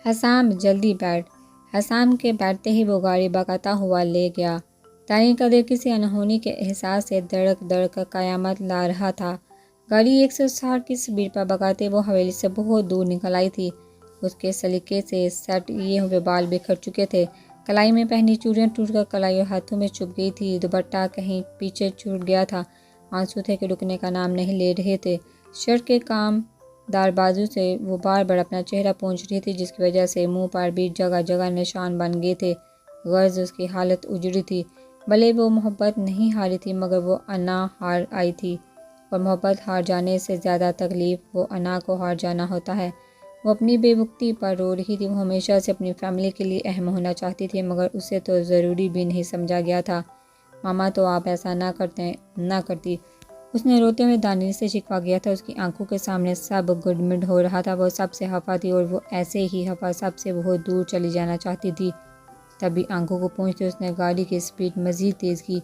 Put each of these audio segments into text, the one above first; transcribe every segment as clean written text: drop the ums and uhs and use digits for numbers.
حسام جلدی بیٹھ۔ حسام کے بیٹھتے ہی وہ گاڑی بھگاتا ہوا لے گیا۔ دانیال کا دل کسی انہونی کے احساس سے دھڑک دھڑک کر قیامت لا رہا تھا۔ گاڑی 160 کی سپیڈ پر بھگاتے وہ حویلی سے بہت دور نکل آئی تھی۔ اس کے سلیقے سے سیٹ کیے ہوئے بال بکھر چکے تھے، کلائی میں پہنی چوڑیاں ٹوٹ کر کلائی اور ہاتھوں میں چبھ گئی تھی، دوپٹہ کہیں پیچھے چھوٹ گیا تھا، آنسو تھے کہ رکنے کا نام نہیں لے رہے تھے۔ شرٹ کے کام دار بازو سے وہ بار بار اپنا چہرہ پونچھ رہی تھی، جس کی وجہ سے منہ پر بھی جگہ جگہ نشان بن گئے تھے۔ غرض اس کی حالت اجڑی تھی۔ بھلے وہ محبت نہیں ہاری تھی مگر وہ انا ہار آئی تھی، اور محبت ہار جانے سے زیادہ تکلیف وہ انا کو ہار جانا ہوتا ہے۔ وہ اپنی بے وقتی پر رو رہی تھی۔ وہ ہمیشہ سے اپنی فیملی کے لیے اہم ہونا چاہتی تھی مگر اسے تو ضروری بھی نہیں سمجھا گیا تھا۔ ماما تو آپ ایسا نہ کرتی، اس نے روتے ہوئے دانیال سے شکوہ کیا تھا۔ اس کی آنکھوں کے سامنے سب گڈمڈ ہو رہا تھا، وہ سب سے خفا تھی اور وہ ایسے ہی خفا سب سے بہت دور چلی جانا چاہتی تھی۔ تبھی آنکھوں کو پوچھتے اس نے گاڑی کی سپیڈ مزید تیز کی۔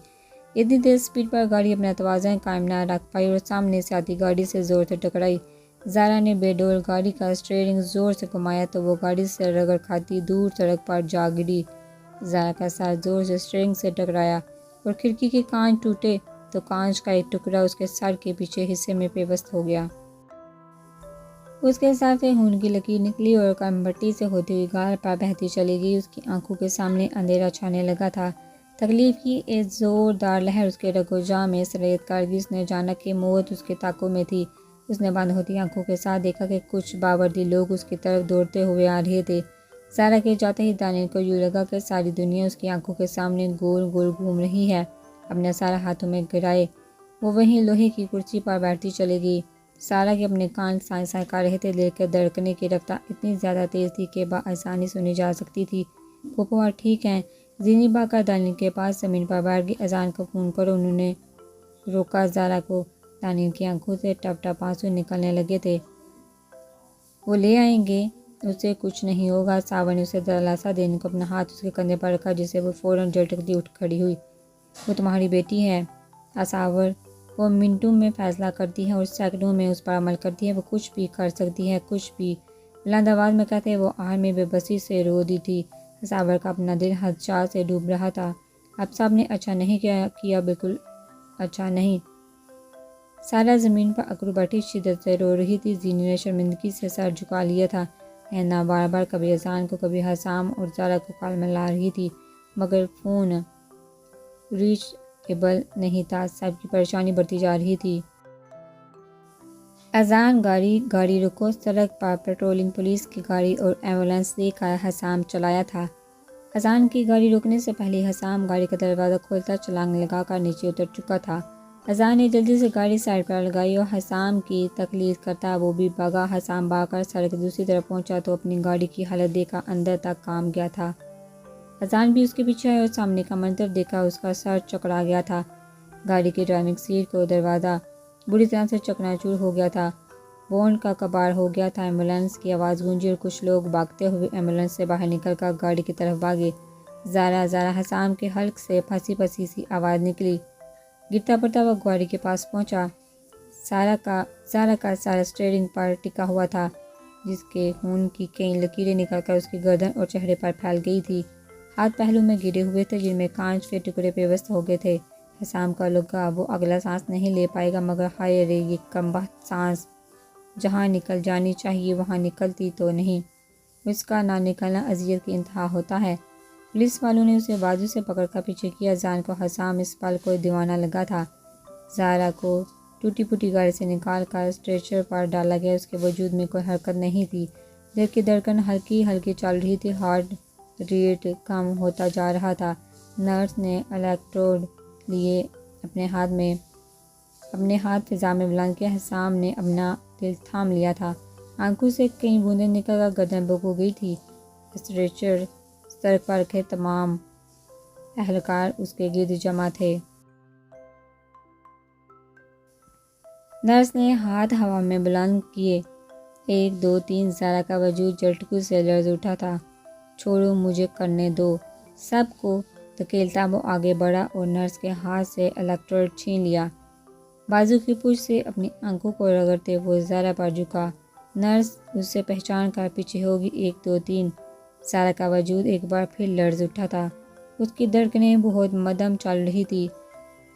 اتنی تیز سپیڈ پر گاڑی اپنا توازن قائم نہ رکھ پائی اور سامنے سے آتی گاڑی سے زور سے ٹکرائی۔ زارا نے بے ڈول گاڑی کا اسٹیئرنگ زور سے گھمایا تو وہ گاڑی سے رگڑ کھاتی دور سڑک پر جا گری۔ زارا کا سر زور سے اسٹیئرنگ سے ٹکرایا اور کھڑکی کے کانچ ٹوٹے تو کانچ کا ایک ٹکڑا اس کے سر کے پیچھے حصے میں پیوست ہو گیا۔ اس کے سر سے خون کی لکیر نکلی اور کمبٹی سے ہوتی ہوئی گال پر بہتی چلی گئی۔ اس کی آنکھوں کے سامنے اندھیرا چھانے لگا تھا۔ تکلیف کی ایک زوردار لہر اس کے رگ و جاں میں سرایت کر گئی۔ اس نے جانا کہ موت اس کے طاقوں میں تھی۔ اس نے بند ہوتی آنکھوں کے ساتھ دیکھا کہ کچھ باوردی لوگ اس کی طرف دوڑتے ہوئے آ رہے تھے۔ زارا کے جاتے ہی دانیال کو یوں لگا کہ ساری دنیا اس کی آنکھوں کے سامنے گول گول گھوم رہی ہے۔ اپنا سارا ہاتھوں میں گرائے وہ وہیں لوہے کی کرسی پر بیٹھتی چلی گئی۔ زارا کے اپنے کان سائیں سائیں کر رہے تھے، دل کے دھڑکنے کی رفتار اتنی زیادہ تیز تھی کہ بآسانی سنی جا سکتی تھی۔ پھوپھو آپ ٹھیک ہیں؟ زینی بھاگ کر دانیال کے پاس زمین پر بیٹھ گئی۔ اذان کو فون کرو، انہوں نے روکا زارا کو۔ دانیال کی آنکھوں سے ٹپ ٹپ آنسو نکلنے لگے تھے۔ وہ لے آئیں گے، اس سے کچھ نہیں ہوگا۔ صابر نے اسے دلاسا دینے کو اپنا ہاتھ اس کے کندھے پر رکھا جس سے وہ فوراً جھٹکتی اٹھ کھڑی ہوئی۔ وہ تمہاری بیٹی ہے اصابر، وہ منٹوں میں فیصلہ کرتی ہے اور سیکنڈوں میں اس پر عمل کرتی ہے، وہ کچھ بھی کر سکتی ہے، کچھ بھی، بلند آواز میں کہتے وہ آہ میں بے بسی سے رو دی تھی۔ اصابر کا اپنا دل خدشات سے ڈوب رہا تھا۔ اب صاحب نے اچھا نہیں کیا، بالکل اچھا نہیں۔ سارا زمین پر اکڑ بیٹھی شدت سے رو رہی تھی۔ زینی نے شرمندگی سے سر جھکا لیا تھا۔ ہینا بار بار کبھی اذان کو کبھی حسام اور زارا کو کال میں لا رہی تھی مگر فون ریچیبل نہیں تھا۔ سب کی پریشانی بڑھتی جا رہی تھی۔ اذان، گاڑی رکو۔ سڑک پر پیٹرولنگ پولیس کی گاڑی اور ایمبولینس دیکھ کر حسام چلایا تھا۔ اذان کی گاڑی رکنے سے پہلے حسام گاڑی کا دروازہ کھولتا چھلانگ لگا کر نیچے اتر چکا تھا۔ اذان نے جلدی سے گاڑی سائیڈ پر لگائی اور حسام کی تقلید کرتا وہ بھی بھاگا۔ حسام بھاگ کر سڑک کی دوسری طرف پہنچا تو اپنی گاڑی کی حالت دیکھ کر اندر تک کانپ گیا تھا۔ اذان بھی اس کے پیچھے آئی اور سامنے کا منظر دیکھ کر اس کا سر چکرا گیا تھا۔ گاڑی کی ڈرائیونگ سیٹ کو دروازہ بری طرح سے چکنا چور ہو گیا تھا، بونٹ کا کباڑ ہو گیا تھا۔ ایمبولینس کی آواز گونجی اور کچھ لوگ بھاگتے ہوئے ایمبولینس سے باہر نکل کر گاڑی کی طرف بھاگے۔ زارا حسام کے حلق سے پھنسی پھنسی سی آواز نکلی۔ گرتا پڑتا وہ گاڑی کے پاس پہنچا۔ زارا کا سر اسٹیئرنگ پر ٹکا ہوا تھا جس کے خون کی کئی لکیریں نکل کر اس کی گردن اور چہرے پر پھیل گئی تھی۔ ہاتھ پہلو میں گرے ہوئے تھے جن میں کانچ کے ٹکڑے پیوست ہو گئے تھے۔ حسام کا لگا وہ اگلا سانس نہیں لے پائے گا مگر ہائے رے یہ کم بخت سانس جہاں نکل جانی چاہیے وہاں نکلتی تو نہیں۔ اس کا نہ نکلنا اذیت کی انتہا ہوتا ہے۔ پولیس والوں نے اسے بازو سے پکڑ کر پیچھے کیا۔ اذان کو حسام اس پل کوئی دیوانہ لگا تھا۔ زارا کو ٹوٹی پھوٹی گاڑی سے نکال کر اسٹریچر پر ڈالا گیا۔ اس کے وجود میں کوئی حرکت نہیں تھی، دل کی دھڑکن ہلکی ہلکی چل رہی تھی، ہارٹ ریٹ کم ہوتا جا رہا تھا۔ نرس نے الیکٹروڈ لیے اپنے ہاتھ فضا میں بلند کیا۔ حسام نے اپنا دل تھام لیا تھا، آنکھوں سے کئی بوندیں نکل کر گردن بک ہو گئی تھی۔ اسٹریچر سڑک پر رکھے تمام اہلکار اس کے گرد جمع تھے۔ نرس نے ہاتھ ہوا میں بلند کیے، 1 2 3۔ زارا کا وجود جھٹکوں سے لرز اٹھا تھا۔ چھوڑو مجھے کرنے دو۔ سب کو دھکیلتا وہ آگے بڑھا اور نرس کے ہاتھ سے الیکٹروڈ چھین لیا۔ بازو کی پشت سے اپنی آنکھوں کو رگڑتے وہ زارا پر جھکا۔ نرس اسے پہچان کر پیچھے ہوگی 1 2 3۔ زارا کا وجود ایک بار پھر لرز اٹھا تھا۔ اس کی دھڑکنیں بہت مدھم چل رہی تھی۔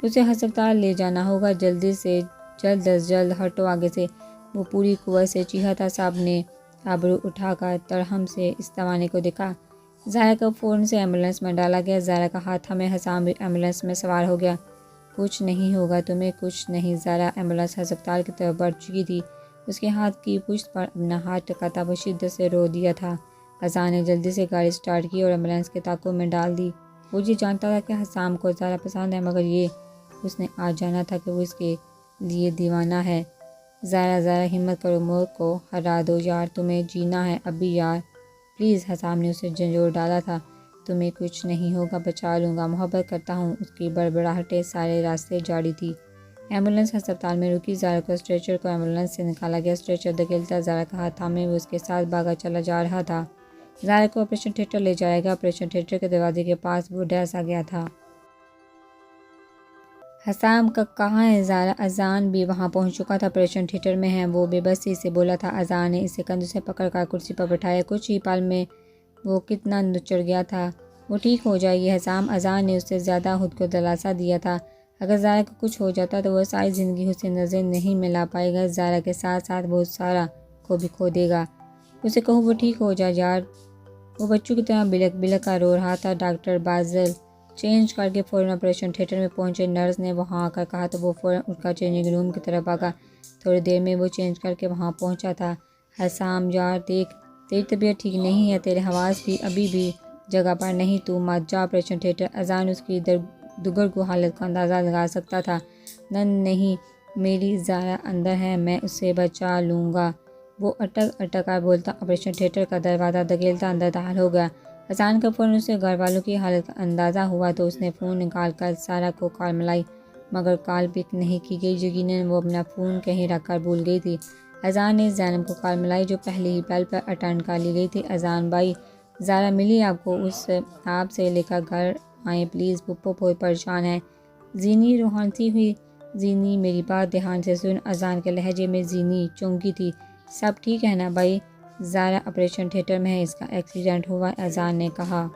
اسے ہسپتال لے جانا ہوگا، جلدی سے جلد از جلد، ہٹو آگے سے، وہ پوری قوت سے چیخا تھا۔ صاحب نے ابرو اٹھا کر ترہم سے اس توانے کو دیکھا۔ زارا کو فوراً سے ایمبولینس میں ڈالا گیا۔ زارا کا ہاتھ تھامے حسام بھی ایمبولینس میں سوار ہو گیا۔ کچھ نہیں ہوگا تمہیں، کچھ نہیں۔ زارا ایمبولینس ہسپتال کی طرف بڑھ چکی تھی۔ اس کے ہاتھ کی پشت پر اپنا ہاتھ ٹکاتا وہ شدت سے رو دیا تھا۔ اذان نے جلدی سے گاڑی سٹارٹ کی اور ایمبولینس کے طاقوں میں ڈال دی۔ وہ یہ جانتا تھا کہ حسام کو زارا پسند ہے، مگر یہ اس نے آج جانا تھا کہ وہ اس کے لیے دیوانہ ہے۔ زارا ہمت کرو، موت کو ہرا دو یار، تمہیں جینا ہے ابھی یار، پلیز۔ حسام نے اسے جھنجھوڑ ڈالا تھا۔ تمہیں کچھ نہیں ہوگا، بچا لوں گا، محبت کرتا ہوں۔ اس کی بڑبڑاہٹیں سارے راستے جاری تھی۔ ایمبولینس ہسپتال میں رکی۔ زارا کو اسٹریچر کو ایمبولینس سے نکالا گیا۔ اسٹریچر دھکیلتا زارا کا ہاتھ تھامے وہ اس کے ساتھ بھاگا چلا جا رہا تھا۔ زارا کو آپریشن تھیٹر لے جایا گیا۔ آپریشن تھیٹر کے دروازے کے پاس وہ ڈر سا گیا تھا۔ حسام کا کہاں ہے زارا؟ اذان بھی وہاں پہنچ چکا تھا۔ آپریشن تھیٹر میں ہے، وہ بے بسی سے بولا تھا۔ اذان نے اسے کندھوں سے پکڑ کر کرسی پر بٹھایا۔ کچھ ہی پل میں وہ کتنا نچڑ گیا تھا۔ وہ ٹھیک ہو جائے گی حسام۔ اذان نے اسے زیادہ خود کو دلاسا دیا تھا۔ اگر زارا کو کچھ ہو جاتا تو وہ ساری زندگی اسے نظر نہیں ملا پائے گا۔ زارا کے ساتھ ساتھ وہ سارا کو بھی کھو دے گا۔ اسے کہو وہ ٹھیک ہو جائے یار۔ وہ بچوں کی طرح بلک بلک کر رو رہا تھا۔ ڈاکٹر بازل چینج کر کے فوراً آپریشن تھیٹر میں پہنچے۔ نرس نے وہاں آ کر کہا تو وہ فوراً اٹھ کر چینجنگ روم کی طرف بھاگا۔ تھوڑی دیر میں وہ چینج کر کے وہاں پہنچا تھا۔ حسام یار دیکھ، تیری طبیعت ٹھیک نہیں ہے، تیرے حواس بھی ابھی بھی جگہ پر نہیں، تو مت جا آپریشن تھیٹر۔ اذان اس کی دگرگو حالت کا اندازہ لگا سکتا تھا۔ نہیں، میری زارا اندر ہے، میں اسے بچا لوں گا، وہ اٹک اٹک کر بولتا آپریشن تھیٹر کا دروازہ دھکیلتا اندر داخل ہو گیا۔ اذان کو فوراً اسے گھر والوں کی حالت کا اندازہ ہوا تو اس نے فون نکال کر سارا کو کال ملائی، مگر کال پک نہیں کی گئی۔ یقیناً وہ اپنا فون کہیں رکھ کر بھول گئی تھی۔ اذان نے زینب کو کال ملائی جو پہلے ہی بیل پر اٹینڈ کر لی گئی تھی۔ اذان بھائی، زارا ملی آپ کو، آپ سے لے کر گھر آئیں پلیز، پپو بہت پریشان ہے۔ زینی روحانسی ہوئی۔ زینی میری بات دھیان سے سن۔ اذان کے لہجے میں زینی چونکی تھی۔ سب ٹھیک ہے نا بھائی؟ زارا آپریشن تھیٹر میں ہے، اس کا ایکسیڈنٹ ہوا ہے، اذان نے کہا۔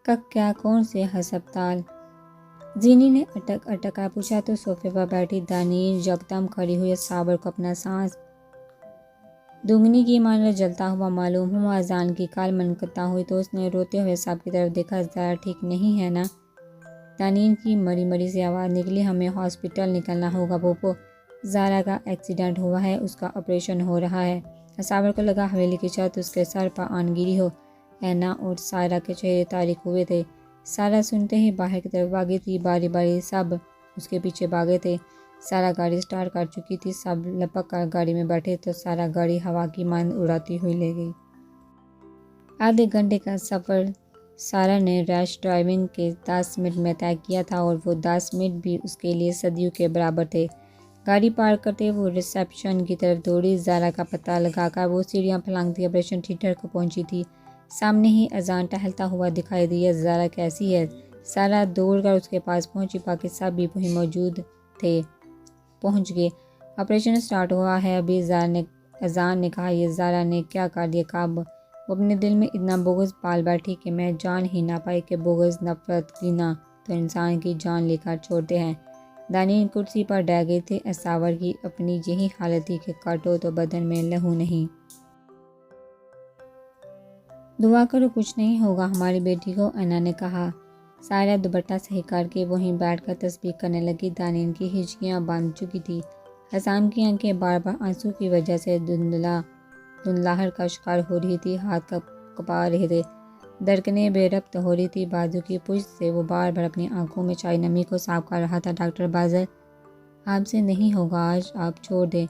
کیا کون سے ہسپتال؟ زینی نے اٹک اٹک کر پوچھا تو صوفے پر بیٹھی دانین یکدم کھڑی ہوئی۔ صابر کو اپنا سانس دگنی کی مانند جلتا ہوا معلوم ہوا۔ اذان کی کال منقطع ہوئی تو اس نے روتے ہوئے سب کی طرف دیکھا۔ زارا ٹھیک نہیں ہے نا؟ دانین کی مری مری سی آواز نکلی۔ ہمیں ہاسپٹل نکلنا ہوگا پھوپھو، زارا کا ایکسیڈنٹ ہوا ہے، اس کا آپریشن ہو رہا ہے۔ صابر کو لگا حویلی کی چھت اس کے سر پر آن گری ہو۔ اینا اور سائرہ کے چہرے تاریک ہوئے تھے۔ سارا سنتے ہی باہر کی طرف بھاگی تھی۔ باری باری سب اس کے پیچھے بھاگے تھے۔ سارا گاڑی سٹارٹ کر چکی تھی۔ سب لپک کر گاڑی میں بیٹھے تو سارا گاڑی ہوا کی مانند اڑاتی ہوئی لے گئی۔ آدھے گھنٹے کا سفر سارا نے ریش ڈرائیونگ کے 10 منٹ میں طے کیا تھا اور وہ 10 منٹ بھی اس کے لیے صدیوں کے برابر تھے۔ گاڑی پارک کرتے وہ ریسیپشن کی طرف دوڑی۔ زارا کا پتہ لگا کر وہ سیڑھیاں پھلانگتی آپریشن تھیٹر کو پہنچی تھی۔ سامنے ہی اذان ٹہلتا ہوا دکھائی دیا۔ زارا کیسی ہے؟ سارا دوڑ کر اس کے پاس پہنچی۔ باقی سب بھی وہیں موجود تھے۔ پہنچ گئے؟ آپریشن سٹارٹ ہوا ہے ابھی، اذان نے کہا۔ یہ زارا نے کیا کر دیا کاب؟ وہ اپنے دل میں اتنا بغض پال بیٹھی کہ میں جان ہی نہ پائی کہ بغض، نفرت، گھنا تو انسان کی جان لے کر چھوڑتے ہیں۔ دانین کرسی پر ڈر گئی تھی۔ صابر کی اپنی یہی حالت تھی کہ کاٹو تو بدن میں لہو نہیں۔ دعا کرو کچھ نہیں ہوگا ہماری بیٹی کو، اینا نے کہا۔ سارا دوپٹہ صحیح کر کے وہیں بیٹھ کر تسبیح کرنے لگی۔ دانین کی ہچکیاں باندھ چکی تھی۔ حسام کی آنکھیں بار بار آنسو کی وجہ سے دھندلاہٹ کا شکار ہو رہی تھی۔ ہاتھ کپا رہے تھے، دھڑکنیں بے ربط ہو رہی تھی۔ بازو کی پشت سے وہ بار بار اپنی آنکھوں میں چھائی نمی کو صاف کر رہا تھا۔ ڈاکٹر بازل، آپ سے نہیں ہوگا آج، آپ چھوڑ دیں۔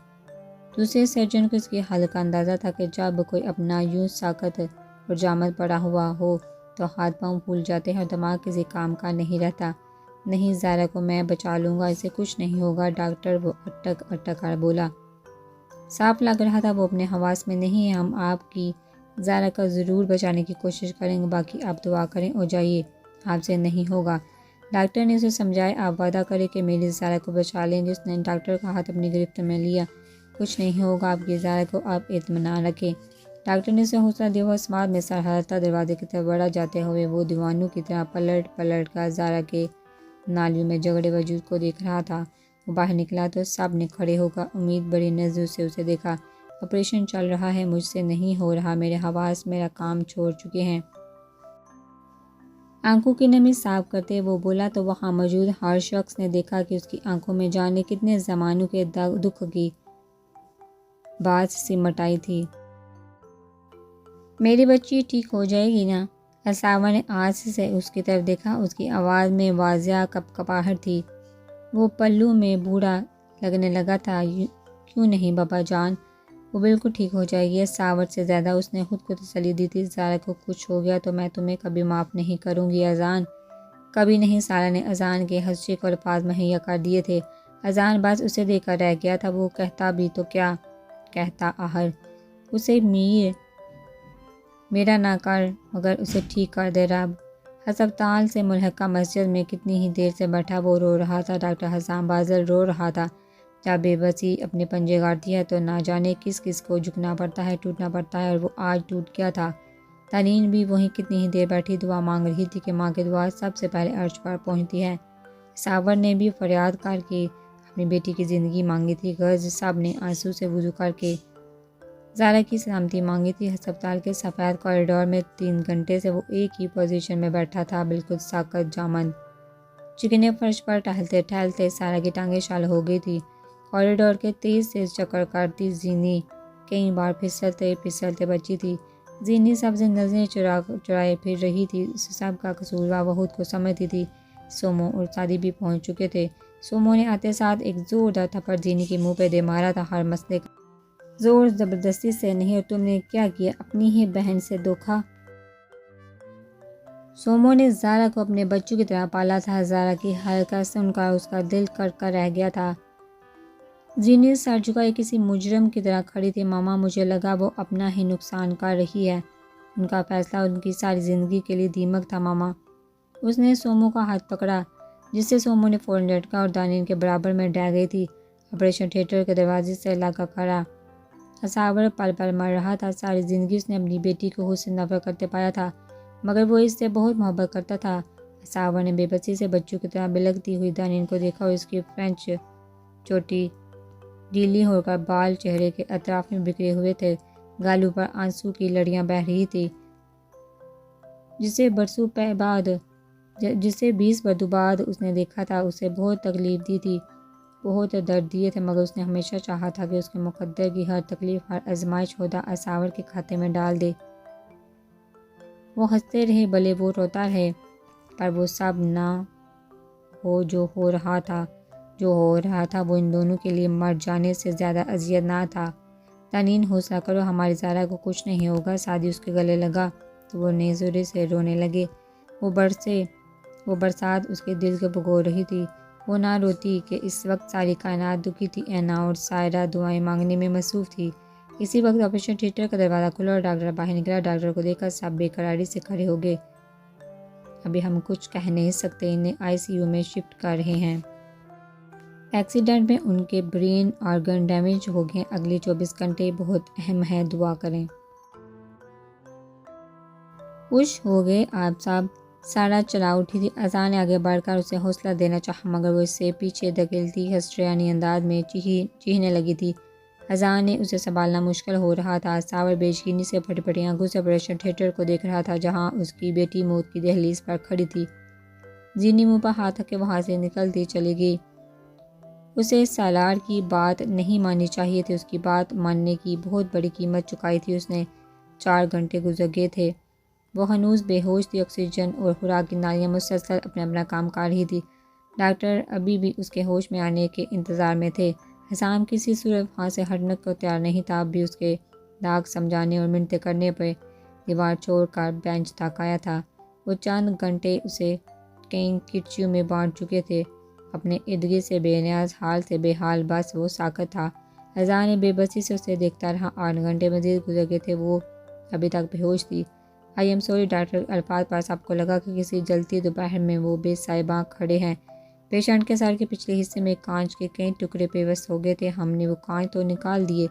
دوسرے سرجن کو اس کی حالت کا اندازہ تھا کہ جب کوئی اپنا یوں ساکت اور جامد پڑا ہوا ہو تو ہاتھ پاؤں پھول جاتے ہیں اور دماغ کسی کام کا نہیں رہتا۔ نہیں، زارا کو میں بچا لوں گا، اسے کچھ نہیں ہوگا ڈاکٹر، وہ اٹک اٹک کر بولا۔ صاف لگ رہا تھا وہ اپنے حواس میں نہیں ہے۔ ہم آپ کی زارا کو ضرور بچانے کی کوشش کریں گے، باقی آپ دعا کریں اور جائیے، آپ سے نہیں ہوگا۔ ڈاکٹر نے اسے سمجھایا، آپ وعدہ کریں کہ میری زارا کو بچا لیں گے۔ اس نے ڈاکٹر کا ہاتھ اپنی گرفت میں لیا۔ کچھ نہیں ہوگا آپ کی زارا کو آپ اطمینان رکھیں۔ ڈاکٹر نے اسے حوصلہ دیا۔ وہ اسمات میں سر ہلاتا دروازے کی طرف بڑھا جاتے ہوئے وہ دیوانوں کی طرح پلٹ پلٹ کر زارا کے نالیوں میں جگڑے وجود کو دیکھ رہا تھا۔ وہ باہر نکلا تو سب نے کھڑے ہو کر امید بڑی نظروں سے اسے دیکھا۔ آپریشن چل رہا ہے، مجھ سے نہیں ہو رہا، میرے حواس میرا کام چھوڑ چکے ہیں۔ آنکھوں کی نمی صاف کرتے وہ بولا تو وہاں موجود ہر شخص نے دیکھا کہ اس کی آنکھوں میں جانے کتنے زمانوں کے دکھ کی بات سمٹ آئی تھی۔ میری بچی ٹھیک ہو جائے گی نا؟ اسامہ نے آج سے اس کی طرف دیکھا۔ اس کی آواز میں واضح کپکپاہٹ تھی۔ وہ پلو میں بوڑھا لگنے لگا تھا۔ کیوں نہیں بابا جان، وہ بالکل ٹھیک ہو جائے گی۔ ساور سے زیادہ اس نے خود کو تسلی دی تھی۔ زارا کو کچھ ہو گیا تو میں تمہیں کبھی معاف نہیں کروں گی اذان۔ کبھی نہیں۔ سارا نے اذان کے ہنسے کو الفاظ مہیا کر دیے تھے۔ اذان بس اسے دے کر رہ گیا تھا۔ وہ کہتا بھی تو کیا کہتا آخر، اسے میرا نہ کر مگر اسے ٹھیک کر دے رب۔ ہسپتال سے ملحقہ مسجد میں کتنی ہی دیر سے بیٹھا وہ رو رہا تھا۔ ڈاکٹر حسام بازل رو رہا تھا۔ جب بے بسی اپنے پنجے گاڑتی ہے تو نہ جانے کس کس کو جھکنا پڑتا ہے، ٹوٹنا پڑتا ہے، اور وہ آج ٹوٹ گیا تھا۔ تنین بھی وہیں کتنی ہی دیر بیٹھی دعا مانگ رہی تھی کہ ماں کی دعا سب سے پہلے عرش پر پہنچتی ہے۔ ساور نے بھی فریاد کر کے اپنی بیٹی کی زندگی مانگی تھی۔ غرض سب نے آنسو سے وضو کر کے زارا کی سلامتی مانگی تھی۔ ہسپتال کے سفید کوریڈور میں 3 گھنٹے سے وہ ایک ہی پوزیشن میں بیٹھا تھا، بالکل ساکت جامد۔ چکنے فرش پر ٹہلتے ٹہلتے سارا کی ٹانگیں شل ہو گئی تھی۔ کوریڈور کے تیز تیز چکر کرتی زینی کئی بار پھسلتے پھسلتے بچی تھی۔ زینی سب سے نظریں چرائے پھر رہی تھی۔ سب کا قصوروار وہ خود کو سمجھتی تھی۔ سومو اور سادی بھی پہنچ چکے تھے۔ سومو نے آتے ساتھ ایک زوردار تھپڑ زینی کے منہ پہ دے مارا تھا۔ ہر مسئلے کا زور زبردستی سے نہیں، اور تم نے کیا کیا؟ اپنی ہی بہن سے دھوکا۔ سومو نے زارا کو اپنے بچوں کی طرح پالا تھا۔ زارا کی حرکت سن کر اس کا دل کر رہ گیا تھا۔ زینی سر جھکائے کسی مجرم کی طرح کھڑی تھی۔ ماما مجھے لگا وہ اپنا ہی نقصان کر رہی ہے۔ ان کا فیصلہ ان کی ساری زندگی کے لیے دیمک تھا ماما۔ اس نے سومو کا ہاتھ پکڑا جس سے سومو نے فوراً لٹکا اور دانین کے برابر میں ڈہ گئی تھی۔ آپریشن تھیٹر کے دروازے سے لگا کھڑا اساور پل پل مر رہا تھا۔ ساری زندگی اس نے اپنی بیٹی کو خود سے نفرت کرتے پایا تھا، مگر وہ اس سے بہت محبت کرتا تھا۔ اساور نے بے بسی سے بچوں کی طرح بلکتی ہوئی دانین کو دیکھا اور اس کی فرینچ چوٹی ڈھیلی ہو کر بال چہرے کے اطراف میں بکھرے ہوئے تھے۔ گالوں پر آنسو کی لڑیاں بہہ رہی تھی، جسے 20 برسوں بعد اس نے دیکھا تھا۔ اسے بہت تکلیف دی تھی، بہت درد دیے تھے، مگر اس نے ہمیشہ چاہا تھا کہ اس کے مقدر کی ہر تکلیف، ہر آزمائش خدا اساور کے کھاتے میں ڈال دے۔ وہ ہنستے رہے بھلے وہ روتا رہے، پر وہ سب نہ ہو جو ہو رہا تھا۔ جو ہو رہا تھا وہ ان دونوں کے لیے مر جانے سے زیادہ اذیت نہ تھا۔ تنین حوصلہ کرو، ہماری زارا کو کچھ نہیں ہوگا۔ سادی اس کے گلے لگا تو وہ نئے زورے سے رونے لگے۔ وہ برسات اس کے دل کو بھگو رہی تھی۔ وہ نہ روتی کہ اس وقت ساری کائنات دکھی تھی۔ اینا اور سائرہ دعائیں مانگنے میں مصروف تھی۔ اسی وقت آپریشن تھیٹر کا دروازہ کھلا اور ڈاکٹر باہر نکلا۔ ڈاکٹر کو دیکھ کر سب بے قراری سے کھڑے ہو گئے۔ ابھی ہم کچھ کہہ نہیں سکتے، انہیں ICU میں شفٹ کر رہے ہیں۔ ایکسیڈنٹ میں ان کے برین آرگن ڈیمیج ہو گئے۔ اگلے 24 گھنٹے بہت اہم ہیں، دعا کریں۔ خوش ہو گئے آپ سب؟ سارا چلا اٹھی تھی۔ اذان نے آگے بڑھ کر اسے حوصلہ دینا چاہا، مگر وہ اس سے پیچھے دھکیلتی ہسٹریانی انداز میں چیخنے لگی تھی۔ اذان نے اسے سنبھالنا مشکل ہو رہا تھا۔ ساور بے یقینی سے پھٹی پھٹی آنکھوں سے آپریشن تھیٹر کو دیکھ رہا تھا، جہاں اس کی بیٹی موت کی دہلیز پر کھڑی تھی۔ زینی منہ پر ہاتھ رکھے وہاں سے نکلتی چلی گئی۔ اسے سالار کی بات نہیں ماننی چاہیے تھی۔ اس کی بات ماننے کی بہت بڑی قیمت چکائی تھی اس نے۔ 4 گھنٹے گزر گئے تھے۔ وہ ہنوز بے ہوش تھی۔ آکسیجن اور خوراک کی نالیاں مسلسل اپنا کام کر رہی تھی۔ ڈاکٹر ابھی بھی اس کے ہوش میں آنے کے انتظار میں تھے۔ حسام کسی صورت وہاں سے ہٹنے کو تیار نہیں تھا۔ اب بھی اس کے داغ سمجھانے اور منتیں کرنے پہ دیوار چھوڑ کر بینچ تک آیا تھا۔ وہ چند گھنٹے اسے کئی کھڑکیوں میں بانٹ چکے تھے، اپنے ارد گرد سے بے نیاز حال سے بے حال، بس وہ ساکت تھا۔ اذان نے بے بسی سے اسے دیکھتا رہا۔ 8 گھنٹے مزید گزر گئے تھے۔ وہ ابھی تک بے ہوش تھی۔ آئی ایم سوری ڈاکٹر، الفاظ پر سب کو لگا کہ کسی جلتی دوپہر میں وہ بے صاحباں کھڑے ہیں۔ پیشنٹ کے سر کے پچھلے حصے میں کانچ کے کئی ٹکڑے پیوست ہو گئے تھے۔ ہم نے وہ کانچ تو نکال دیے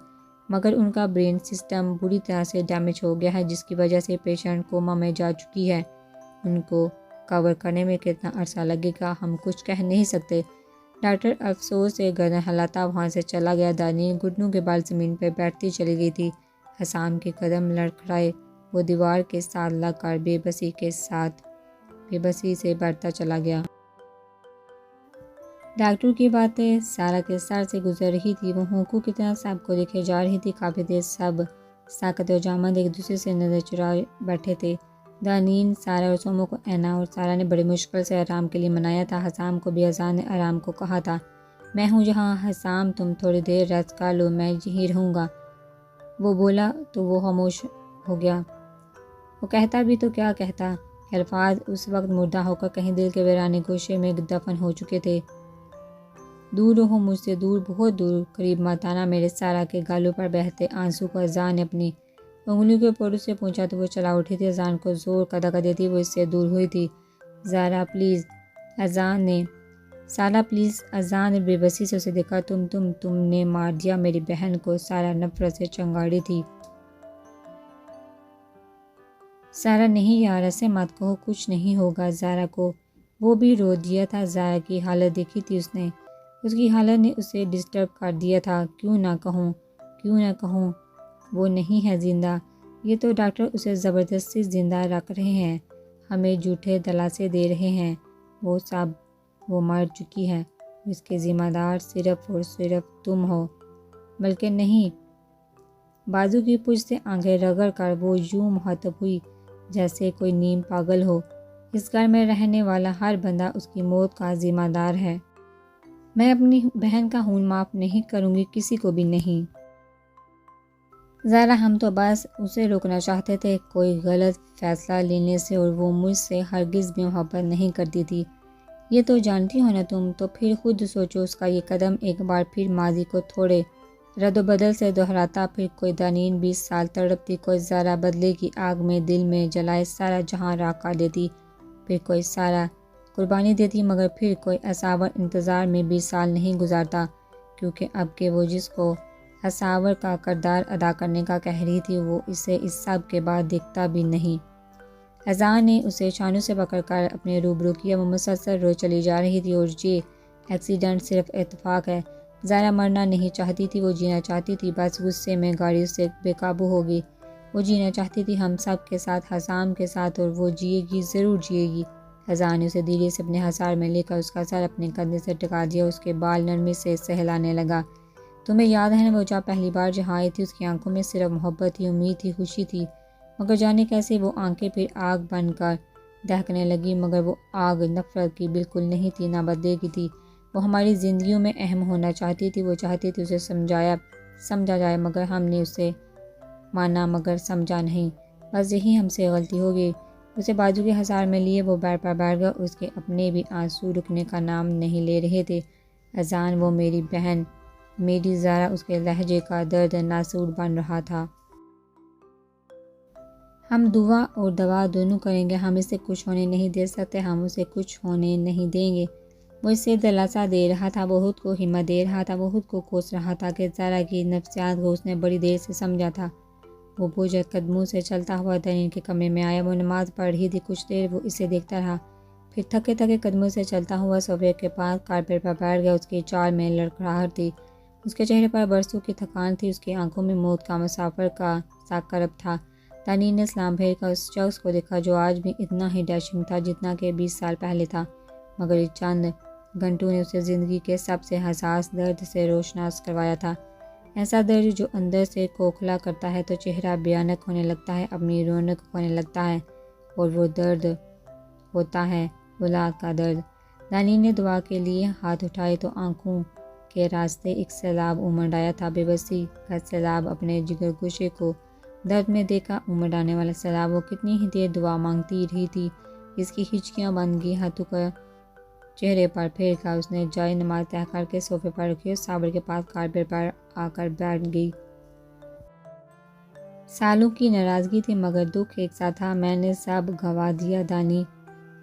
مگر ان کا برین سسٹم بری طرح سے ڈیمیج ہو گیا ہے، جس کی وجہ سے پیشنٹ کوما میں جا چکی ہے۔ ان کو کور کرنے میں کتنا عرصہ لگے گا ہم کچھ کہہ نہیں سکتے۔ ڈاکٹر افسوس سے گردن ہلاتا وہاں سے چلا گیا۔ دانی گھٹنوں کے بال زمین پر بیٹھتی چلی گئی تھی۔ حسام کے قدم لڑکھڑائے، وہ دیوار کے ساتھ لگ کر بے بسی سے بڑھتا چلا گیا۔ ڈاکٹر کی باتیں سارا کے سر سے گزر رہی تھی۔ وہ ہونکوں کی طرح سب کو دیکھے جا رہی تھی۔ کافی دیر سب ساکت و جامد ایک دوسرے سے نظر چرائے بیٹھے تھے۔ دانین، سارا اور سومو کو اینا اور سارا نے بڑی مشکل سے آرام کے لیے منایا تھا۔ حسام کو بھی اذان نے آرام کو کہا تھا۔ میں ہوں یہاں حسام، تم تھوڑی دیر ریسٹ کر لو، میں یہیں رہوں گا۔ وہ بولا تو وہ خاموش ہو گیا۔ وہ کہتا بھی تو کیا کہتا، کہ الفاظ اس وقت مردہ ہو کر کہیں دل کے ویرانے گوشے میں دفن ہو چکے تھے۔ دور رہو مجھ سے، دور، بہت دور، قریب مت آنا میرے۔ سارا کے گالوں پر بہتے آنسو کو اذان نے اپنی انگلیوں کے پوروں سے پوچھا تو وہ چلا اٹھی تھی۔ اذان کو زور کا دھکا دیتی وہ اس سے دور ہوئی تھی۔ زارا پلیز، اذان نے سارا پلیز، اذان نے بے بسی سے اسے دیکھا۔ تم نے مار دیا میری بہن کو۔ سارا نفرت سے چنگاڑی تھی۔ سارا نہیں یار، ایسے مت کہو، کچھ نہیں ہوگا زارا کو۔ وہ بھی رو دیا تھا۔ زارا کی حالت دیکھی تھی اس نے، اس کی حالت نے اسے ڈسٹرب کر دیا تھا۔ کیوں نہ کہوں وہ نہیں ہے زندہ، یہ تو ڈاکٹر اسے زبردستی زندہ رکھ رہے ہیں، ہمیں جھوٹے دلاسے دے رہے ہیں۔ وہ مر چکی ہے، اس کے ذمہ دار صرف اور صرف تم ہو۔ بلکہ نہیں، بازو کی پشت سے آنکھیں رگڑ کر وہ یوں مخاطب ہوئی جیسے کوئی نیم پاگل ہو۔ اس گھر میں رہنے والا ہر بندہ اس کی موت کا ذمہ دار ہے۔ میں اپنی بہن کا خون معاف نہیں کروں گی، کسی کو بھی نہیں۔ زارا، ہم تو بس اسے روکنا چاہتے تھے کوئی غلط فیصلہ لینے سے، اور وہ مجھ سے ہرگز بھی محبت نہیں کرتی تھی۔ یہ تو جانتی ہو نا تم، تو پھر خود سوچو اس کا یہ قدم ایک بار پھر ماضی کو تھوڑے رد و بدل سے دہراتا، پھر کوئی دانین 20 سال تڑپتی، کوئی زارا بدلے کی آگ میں دل میں جلائے سارا جہاں راکھ کر دیتی، پھر کوئی سارا قربانی دیتی، مگر پھر کوئی اصابر انتظار میں 20 سال نہیں گزارتا، کیونکہ اب کہ وہ جس کو اصابر کا کردار ادا کرنے کا کہہ رہی تھی وہ اسے اس سب کے بعد دیکھتا بھی نہیں۔ اذان نے اسے شانوں سے پکڑ کر اپنے روبرو کیا۔ وہ مسلسل روز چلی جا رہی تھی، اور یہ ایکسیڈنٹ صرف اتفاق ہے۔ زارا مرنا نہیں چاہتی تھی، وہ جینا چاہتی تھی، بس غصے میں گاڑی اس سے بے قابو ہو گئی۔ وہ جینا چاہتی تھی ہم سب کے ساتھ، حسام کے ساتھ، اور وہ جیے گی، ضرور جیے گی۔ اذان نے اسے دھیرے سے اپنے ہثار میں لے کر اس کا سر اپنے کندھے سے ٹکا دیا، اس کے بال نرمی سے سہلانے لگا۔ تمہیں یاد ہے نا وہ جب پہلی بار جہاں آئی تھی، اس کی آنکھوں میں صرف محبت تھی، امید تھی، خوشی تھی، مگر جانے کیسے وہ آنکھیں پھر آگ بن کر دہکنے لگی، مگر وہ آگ نفرت کی بالکل نہیں تھی، نہ بدلے کی تھی۔ وہ ہماری زندگیوں میں اہم ہونا چاہتی تھی، وہ چاہتی تھی اسے سمجھا جائے، مگر ہم نے اسے مانا مگر سمجھا نہیں، بس یہی ہم سے غلطی ہو گئی۔ اسے بازو کے ہثار میں لیے وہ بیڈ پر بیٹھ گیا، اس کے اپنے بھی آنسو رکنے کا نام نہیں لے رہے تھے۔ اذان، وہ میری بہن، میری زارا، اس کے لہجے کا درد ناسور بن رہا تھا۔ ہم دعا اور دوا دونوں کریں گے، ہم اسے کچھ ہونے نہیں دے سکتے، ہم اسے کچھ ہونے نہیں دیں گے۔ وہ اس سے دلاسا دے رہا تھا، وہ خود کو ہمت دے رہا تھا، وہ خود کو کوس رہا تھا کہ زارا کی نفسیات کو اس نے بڑی دیر سے سمجھا تھا۔ وہ بوجھل قدموں سے چلتا ہوا دانین کے کمرے میں آیا۔ وہ نماز پڑھ رہی تھی۔ کچھ دیر وہ اسے دیکھتا رہا، پھر تھکے قدموں سے چلتا ہوا صوفے کے پاس کارپیٹ پر بیٹھ گیا۔ اس کی چال میں لڑکھڑاہٹ تھی، اس کے چہرے پر برسوں کی تھکان تھی، اس کی آنکھوں میں موت کا مسافر کا سا کرب تھا۔ دانین نے سلام پھیر کر اس شخص کو دیکھا جو آج بھی اتنا ہی ڈیشنگ تھا جتنا کہ 20 سال پہلے تھا، مگر اس چند گھنٹوں نے اسے زندگی کے سب سے حساس درد سے روشناس کروایا تھا۔ ایسا درد جو اندر سے کھوکھلا کرتا ہے تو چہرہ بھیانک ہونے لگتا ہے، اپنی رونق کھونے لگتا ہے، اور وہ درد ہوتا ہے اولاد کا درد۔ دانین نے دعا کے لیے ہاتھ اٹھائے تو آنکھوں کے راستے ایک سیلاب امڑ آیا تھا، بے بسی کا سیلاب، اپنے جگر گوشے کو درد میں دیکھا امڑ آنے والا سیلاب۔ وہ کتنی ہی دیر دعا مانگتی رہی تھی، اس کی ہچکیاں بند گئی، ہاتھوں کا چہرے پر پھیر کر اس نے جائے نماز طے کر کے صوفے پر رکھی اور صابر کے پاس کارپیٹ پر آ کر بیٹھ گئی۔ سالوں کی ناراضگی تھی مگر دکھ ایک سا تھا۔ میں نے سب گنوا دیا دانی،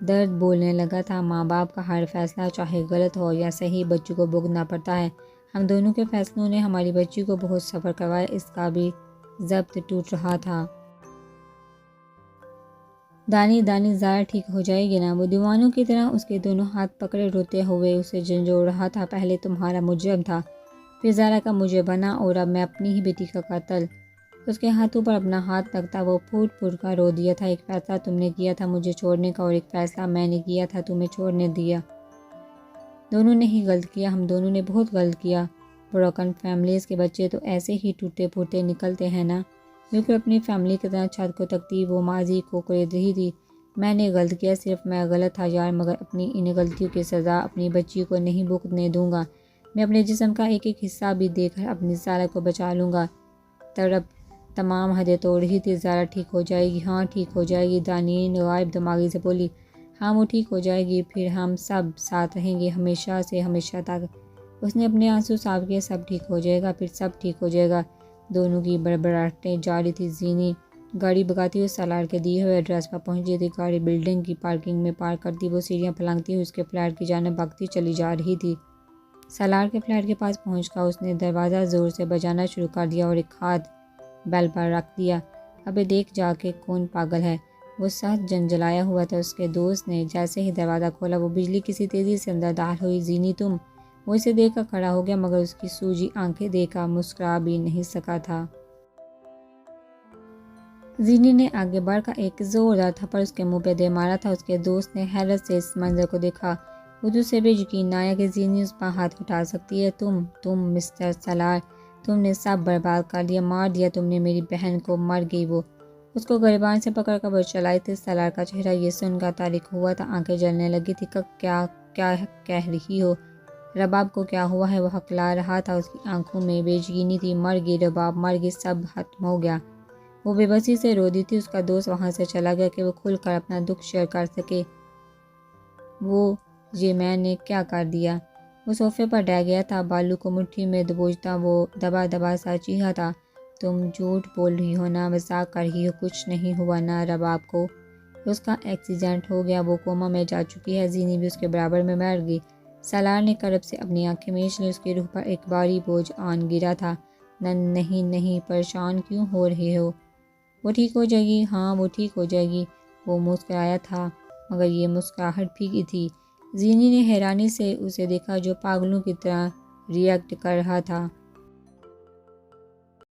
درد بولنے لگا تھا۔ ماں باپ کا ہر فیصلہ چاہے غلط ہو یا صحیح بچوں کو بھگتنا پڑتا ہے۔ ہم دونوں کے فیصلوں نے ہماری بچی کو بہت صبر کروایا، اس کا بھی ضبط ٹوٹ رہا تھا۔ دانی دانی زارا ٹھیک ہو جائے گی نا؟ وہ دیوانوں کی طرح اس کے دونوں ہاتھ پکڑے روتے ہوئے اسے جھنجھوڑ رہا تھا۔ پہلے تمہارا مجرم تھا، پھر زارا کا مجرم بنا، اور اب میں اپنی ہی بیٹی کا قاتل۔ اس کے ہاتھوں پر اپنا ہاتھ رکھتا وہ پھوٹ پھوٹ کر رو دیا تھا۔ ایک فیصلہ تم نے کیا تھا مجھے چھوڑنے کا، اور ایک فیصلہ میں نے کیا تھا تمہیں چھوڑنے دیا۔ دونوں نے ہی غلط کیا، ہم دونوں نے بہت غلط کیا۔ بروکن فیملیز کے بچے تو ایسے ہی ٹوٹے پھوٹے نکلتے ہیں نا، بالکل اپنی فیملی کی طرح چھت کو تکتی وہ ماضی کو کھود رہی تھی۔ میں نے غلط کیا، صرف میں غلط تھا یار، مگر اپنی ان غلطیوں کی سزا اپنی بچی کو نہیں بھگتنے دوں گا۔ میں اپنے جسم کا ایک ایک حصہ بھی دے کر اپنی زارا کو بچا لوں گا۔ تڑپ تمام حدیں توڑ رہی تھی۔ زارا ٹھیک ہو جائے گی، ہاں ٹھیک ہو جائے گی، دانیل غائب دماغی سے بولی۔ ہاں وہ ٹھیک ہو جائے گی، پھر ہم سب ساتھ رہیں گے ہمیشہ سے ہمیشہ تک۔ اس نے اپنے آنسو صاف کیے۔ سب ٹھیک ہو جائے گا، پھر سب ٹھیک ہو جائے گا۔ دونوں کی بڑبڑاہٹیں جاری تھی۔ زینی گاڑی بھگاتی ہوئی سالار کے دیے ہوئے ایڈریس پر پہنچ گئی تھی۔ گاڑی بلڈنگ کی پارکنگ میں پارک کرتی وہ سیڑھیاں پھلانگتی ہوئی اس کے فلیٹ کی جانب بھاگتی چلی جا رہی تھی۔ سالار کے فلیٹ کے پاس پہنچ کر اس نے دروازہ زور سے بجانا شروع کر دیا اور ایک ہاتھ بیل پر رکھ دیا۔ ابے دیکھ جا کے کون پاگل ہے؟ وہ سخت جنجلایا ہوا تھا اس کے دوست نے۔ جیسے ہی دروازہ کھولا وہ بجلی کسی تیزی سے اندر داخل ہوئی۔ زینی تم؟ وہ اسے دیکھ کر کھڑا ہو گیا، مگر اس کی سوجی آنکھیں دیکھ کر مسکرا بھی نہیں سکا تھا۔ زینی نے آگے بڑھ کر ایک زوردار تھپڑ اس کے منہ پہ دے مارا تھا۔ اس کے دوست نے حیرت سے اس منظر کو دیکھا۔ اسے بھی یقین نہ آیا کہ زینی اس پر ہاتھ اٹھا سکتی ہے۔ تم مسٹر سالار، تم نے سب برباد کر دیا، مار دیا تم نے میری بہن کو، مر گئی وہ۔ اس کو گریبان سے پکڑ کر وہ چلائی تھی۔ سالار کا چہرہ یہ سن کر تاریک ہوا تھا، آنکھیں جلنے لگی تھی۔ کیا کہہ رہی ہو؟ رباب کو کیا ہوا ہے؟ وہ ہکلا رہا تھا، اس کی آنکھوں میں بے یقینی تھی۔ مر گئی رباب، مر گئی، سب ختم ہو گیا۔ وہ بے بسی سے رو دی تھی۔ اس کا دوست وہاں سے چلا گیا کہ وہ کھل کر اپنا دکھ شیئر کر سکے۔ یہ میں نے کیا کر دیا؟ وہ صوفے پر ڈہ گیا تھا، بالوں کو مٹھی میں دبوچتا وہ دبا دبا سا چیخا تھا۔ تم جھوٹ بول رہی ہو نا، مذاق کر رہی ہو، کچھ نہیں ہوا نا رباب کو؟ اس کا ایکسیڈنٹ ہو گیا، وہ کوما میں جا چکی ہے، زینی بھی اس کے برابر میں مر گئی۔ سالار نے کرب سے اپنی آنکھیں مینچ لی۔ اس کی روح پر ایک بھاری بوجھ آن گرا تھا۔ نہیں، پریشان کیوں ہو رہے ہو؟ وہ ٹھیک ہو جائے گی، ہاں وہ ٹھیک ہو جائے گی۔ وہ مسکرایا تھا، مگر یہ مسکراہٹ پھیکی تھی۔ زینی نے حیرانی سے اسے دیکھا جو پاگلوں کی طرح ری ایکٹ کر رہا تھا۔